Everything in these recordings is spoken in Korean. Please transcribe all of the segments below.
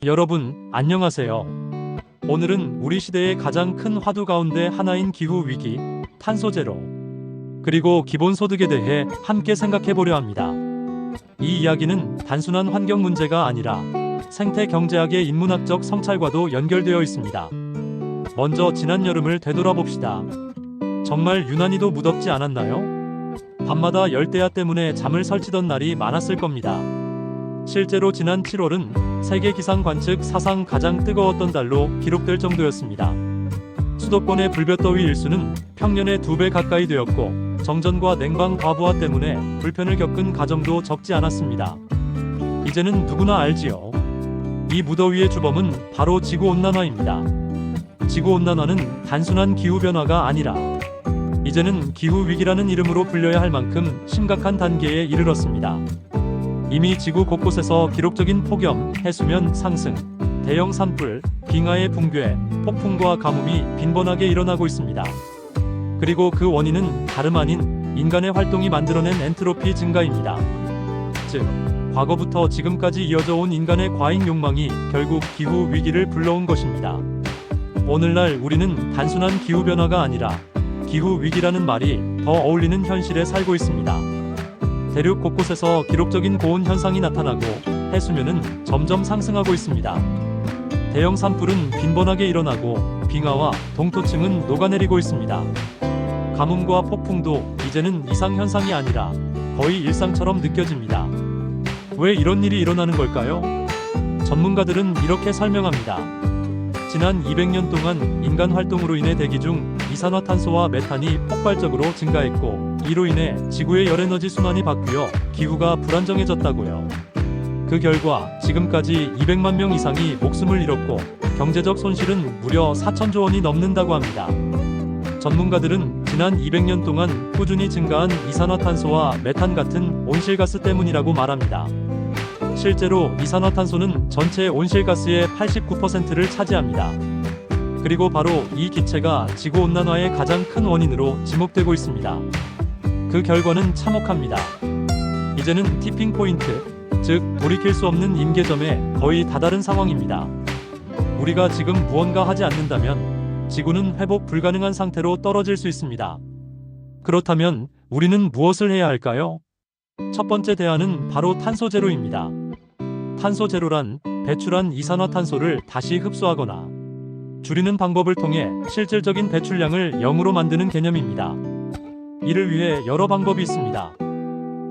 여러분, 안녕하세요. 오늘은 우리 시대의 가장 큰 화두 가운데 하나인 기후위기, 탄소 제로, 그리고 기본소득에 대해 함께 생각해 보려 합니다. 이 이야기는 단순한 환경 문제가 아니라 생태 경제학의 인문학적 성찰과도 연결되어 있습니다. 먼저 지난 여름을 되돌아봅시다. 정말 유난히도 무덥지 않았나요? 밤마다 열대야 때문에 잠을 설치던 날이 많았을 겁니다. 실제로 지난 7월은 세계 기상 관측 사상 가장 뜨거웠던 달로 기록될 정도였습니다. 수도권의 불볕더위 일수는 평년의 2배 가까이 되었고, 정전과 냉방 과부하 때문에 불편을 겪은 가정도 적지 않았습니다. 이제는 누구나 알지요. 이 무더위의 주범은 바로 지구온난화입니다. 지구온난화는 단순한 기후변화가 아니라 이제는 기후위기라는 이름으로 불려야 할 만큼 심각한 단계에 이르렀습니다. 이미 지구 곳곳에서 기록적인 폭염, 해수면 상승, 대형 산불, 빙하의 붕괴, 폭풍과 가뭄이 빈번하게 일어나고 있습니다. 그리고 그 원인은 다름 아닌 인간의 활동이 만들어낸 엔트로피 증가입니다. 즉, 과거부터 지금까지 이어져 온 인간의 과잉 욕망이 결국 기후 위기를 불러온 것입니다. 오늘날 우리는 단순한 기후변화가 아니라 기후 위기라는 말이 더 어울리는 현실에 살고 있습니다. 대륙 곳곳에서 기록적인 고온 현상이 나타나고 해수면은 점점 상승하고 있습니다. 대형 산불은 빈번하게 일어나고 빙하와 동토층은 녹아내리고 있습니다. 가뭄과 폭풍도 이제는 이상현상이 아니라 거의 일상처럼 느껴집니다. 왜 이런 일이 일어나는 걸까요? 전문가들은 이렇게 설명합니다. 지난 200년 동안 인간 활동으로 인해 대기 중 이산화탄소와 메탄이 폭발적으로 증가했고, 이로 인해 지구의 열에너지 순환이 바뀌어 기후가 불안정해졌다고요. 그 결과 지금까지 200만 명 이상이 목숨을 잃었고, 경제적 손실은 무려 4천조 원이 넘는다고 합니다. 전문가들은 지난 200년 동안 꾸준히 증가한 이산화탄소와 메탄 같은 온실가스 때문이라고 말합니다. 실제로 이산화탄소는 전체 온실가스의 89%를 차지합니다. 그리고 바로 이 기체가 지구온난화의 가장 큰 원인으로 지목되고 있습니다. 그 결과는 참혹합니다. 이제는 티핑 포인트, 즉 돌이킬 수 없는 임계점에 거의 다다른 상황입니다. 우리가 지금 무언가 하지 않는다면 지구는 회복 불가능한 상태로 떨어질 수 있습니다. 그렇다면 우리는 무엇을 해야 할까요? 첫 번째 대안은 바로 탄소 제로입니다. 탄소 제로란 배출한 이산화탄소를 다시 흡수하거나 줄이는 방법을 통해 실질적인 배출량을 0으로 만드는 개념입니다. 이를 위해 여러 방법이 있습니다.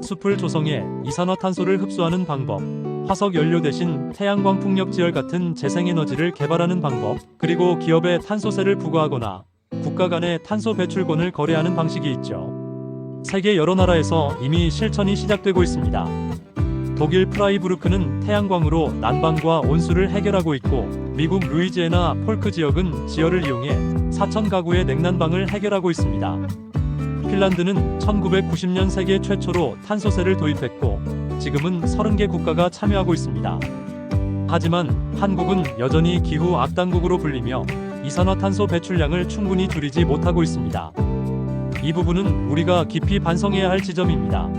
숲을 조성해 이산화탄소를 흡수하는 방법, 화석 연료 대신 태양광 풍력 지열 같은 재생에너지를 개발하는 방법, 그리고 기업에 탄소세를 부과하거나 국가 간의 탄소 배출권을 거래하는 방식이 있죠. 세계 여러 나라에서 이미 실천이 시작되고 있습니다. 독일 프라이부르크는 태양광으로 난방과 온수를 해결하고 있고, 미국 루이지애나 폴크 지역은 지열을 이용해 4천 가구의 냉난방을 해결하고 있습니다. 핀란드는 1990년 세계 최초로 탄소세를 도입했고, 지금은 30개 국가가 참여하고 있습니다. 하지만 한국은 여전히 기후 악당국으로 불리며 이산화탄소 배출량을 충분히 줄이지 못하고 있습니다. 이 부분은 우리가 깊이 반성해야 할 지점입니다.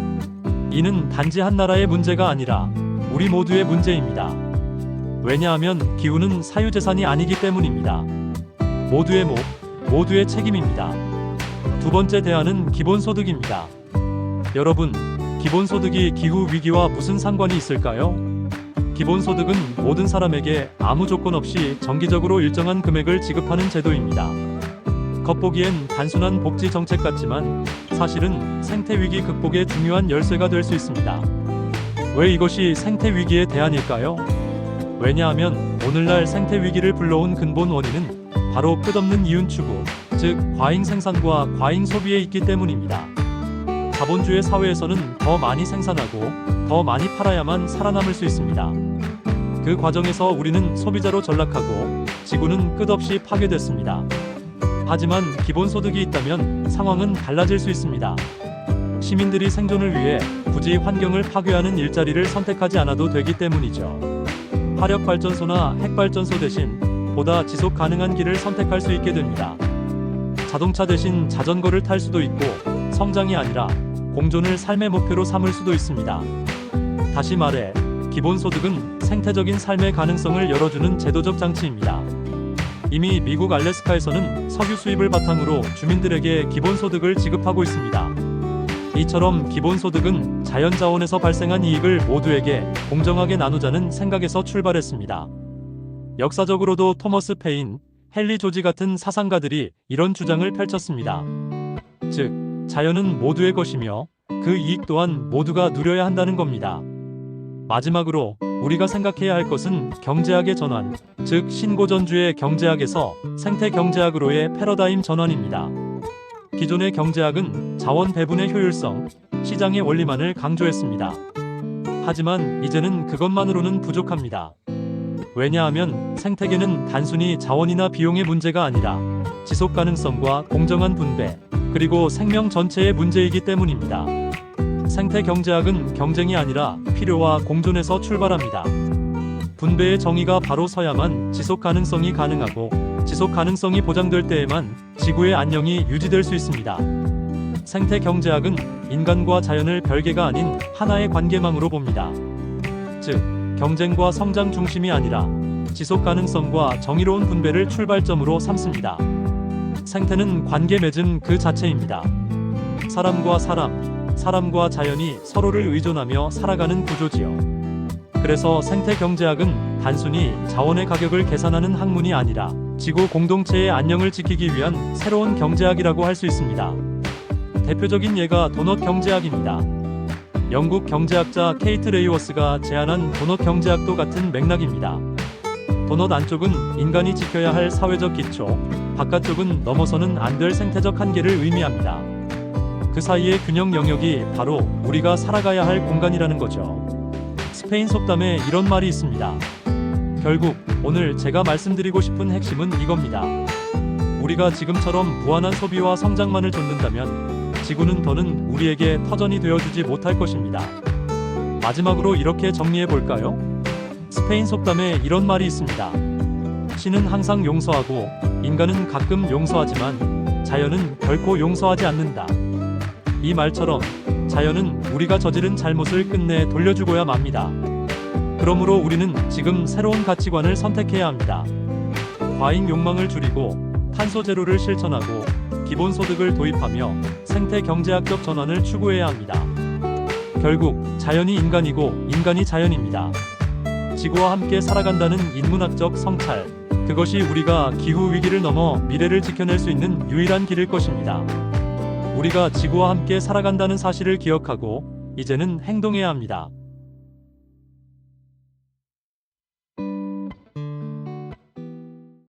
이는 단지 한 나라의 문제가 아니라 우리 모두의 문제입니다. 왜냐하면 기후는 사유재산이 아니기 때문입니다. 모두의 몫, 모두의 책임입니다. 두 번째 대안은 기본소득입니다. 여러분, 기본소득이 기후위기와 무슨 상관이 있을까요? 기본소득은 모든 사람에게 아무 조건 없이 정기적으로 일정한 금액을 지급하는 제도입니다. 겉보기엔 단순한 복지 정책 같지만 사실은 생태위기 극복의 중요한 열쇠가 될 수 있습니다. 왜 이것이 생태위기의 대안일까요? 왜냐하면 오늘날 생태위기를 불러온 근본 원인은 바로 끝없는 이윤 추구, 즉 과잉 생산과 과잉 소비에 있기 때문입니다. 자본주의 사회에서는 더 많이 생산하고 더 많이 팔아야만 살아남을 수 있습니다. 그 과정에서 우리는 소비자로 전락하고 지구는 끝없이 파괴됐습니다. 하지만 기본소득이 있다면 상황은 달라질 수 있습니다. 시민들이 생존을 위해 굳이 환경을 파괴하는 일자리를 선택하지 않아도 되기 때문이죠. 화력발전소나 핵발전소 대신 보다 지속 가능한 길을 선택할 수 있게 됩니다. 자동차 대신 자전거를 탈 수도 있고, 성장이 아니라 공존을 삶의 목표로 삼을 수도 있습니다. 다시 말해, 기본소득은 생태적인 삶의 가능성을 열어주는 제도적 장치입니다. 이미 미국 알래스카에서는 석유 수입을 바탕으로 주민들에게 기본소득을 지급하고 있습니다. 이처럼 기본소득은 자연자원에서 발생한 이익을 모두에게 공정하게 나누자는 생각에서 출발했습니다. 역사적으로도 토머스 페인, 헨리 조지 같은 사상가들이 이런 주장을 펼쳤습니다. 즉, 자연은 모두의 것이며 그 이익 또한 모두가 누려야 한다는 겁니다. 마지막으로 우리가 생각해야 할 것은 경제학의 전환, 즉 신고전주의 경제학에서 생태경제학으로의 패러다임 전환입니다. 기존의 경제학은 자원 배분의 효율성, 시장의 원리만을 강조했습니다. 하지만 이제는 그것만으로는 부족합니다. 왜냐하면 생태계는 단순히 자원이나 비용의 문제가 아니라 지속 가능성과 공정한 분배, 그리고 생명 전체의 문제이기 때문입니다. 생태 경제학은 경쟁이 아니라 필요와 공존에서 출발합니다. 분배의 정의가 바로 서야만 지속 가능성이 가능하고, 지속 가능성이 보장될 때에만 지구의 안녕이 유지될 수 있습니다. 생태 경제학은 인간과 자연을 별개가 아닌 하나의 관계망으로 봅니다. 즉, 경쟁과 성장 중심이 아니라 지속 가능성과 정의로운 분배를 출발점으로 삼습니다. 생태는 관계 맺음 그 자체입니다. 사람과 사람, 사람과 자연이 서로를 의존하며 살아가는 구조지요. 그래서 생태 경제학은 단순히 자원의 가격을 계산하는 학문이 아니라 지구 공동체의 안녕을 지키기 위한 새로운 경제학이라고 할 수 있습니다. 대표적인 예가 도넛 경제학입니다. 영국 경제학자 케이트 레이워스가 제안한 도넛 경제학도 같은 맥락입니다. 도넛 안쪽은 인간이 지켜야 할 사회적 기초, 바깥쪽은 넘어서는 안 될 생태적 한계를 의미합니다. 그 사이의 균형 영역이 바로 우리가 살아가야 할 공간이라는 거죠. 스페인 속담에 이런 말이 있습니다. 결국 오늘 제가 말씀드리고 싶은 핵심은 이겁니다. 우리가 지금처럼 무한한 소비와 성장만을 좇는다면 지구는 더는 우리에게 터전이 되어주지 못할 것입니다. 마지막으로 이렇게 정리해 볼까요? 스페인 속담에 이런 말이 있습니다. 신은 항상 용서하고 인간은 가끔 용서하지만 자연은 결코 용서하지 않는다. 이 말처럼 자연은 우리가 저지른 잘못을 끝내 돌려주고야 맙니다. 그러므로 우리는 지금 새로운 가치관을 선택해야 합니다. 과잉 욕망을 줄이고 탄소 제로를 실천하고 기본소득을 도입하며 생태 경제학적 전환을 추구해야 합니다. 결국 자연이 인간이고 인간이 자연입니다. 지구와 함께 살아간다는 인문학적 성찰, 그것이 우리가 기후 위기를 넘어 미래를 지켜낼 수 있는 유일한 길일 것입니다. 우리가 지구와 함께 살아간다는 사실을 기억하고 이제는 행동해야 합니다.